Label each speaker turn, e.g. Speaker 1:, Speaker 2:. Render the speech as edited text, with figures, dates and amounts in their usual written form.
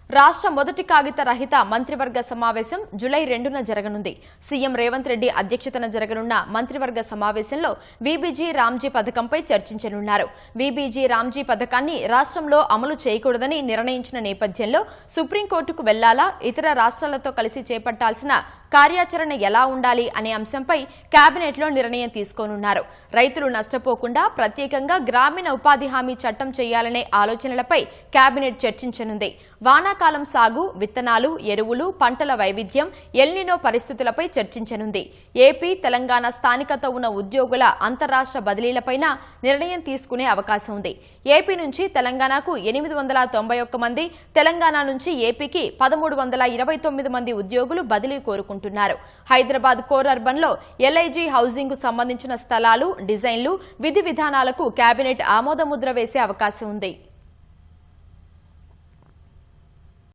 Speaker 1: రాష్ట్ర మొదటి కాగిత రహిత మంత్రివర్గ సమావేశం జూలై 2న జరగనుంది. సీఎం రేవంత్ రెడ్డి అధ్యక్షతన జరగనున్న మంత్రివర్గ సమావేశంలో వీబీజీ రామ్జీ పథకంపై చర్చించనున్నారు. వీబీజీ రామ్జీ పథకాన్ని రాష్ట్రంలో అమలు చేయకూడదని నిర్ణయించిన నేపథ్యంలో సుప్రీంకోర్టుకు వెళ్లాలా, ఇతర రాష్ట్రాలతో కలిసి చేపట్టాల్సిన కార్యాచరణ ఎలా ఉండాలి అనే అంశంపై కేబినెట్లో నిర్ణయం తీసుకోనున్నారు. రైతులు నష్టపోకుండా ప్రత్యేకంగా గ్రామీణ ఉపాధి హామీ చట్టం చేయాలనే ఆలోచనలపై కేబినెట్ చర్చించనుంది. వానాకాలం సాగు, విత్తనాలు, ఎరువులు, పంటల వైవిధ్యం, ఎల్నినో పరిస్థితులపై చర్చించనుంది. ఏపీ, తెలంగాణ స్థానికత ఉన్న ఉద్యోగుల అంతర్రాష్ట్ర బదిలీలపైన నిర్ణయం తీసుకునే అవకాశం ఉంది. ఏపీ నుంచి తెలంగాణకు 891 మంది, తెలంగాణ నుంచి ఏపీకి 1329 మంది ఉద్యోగులు బదిలీ కోరుకుంటున్నారు. హైదరాబాద్ కోర్ అర్బన్ లో ఎల్ఐజీ హౌసింగ్ కు సంబంధించిన స్థలాలు, డిజైన్లు, విధి విధానాలకు కేబినెట్ ఆమోదముద్ర వేసే అవకాశం ఉంది.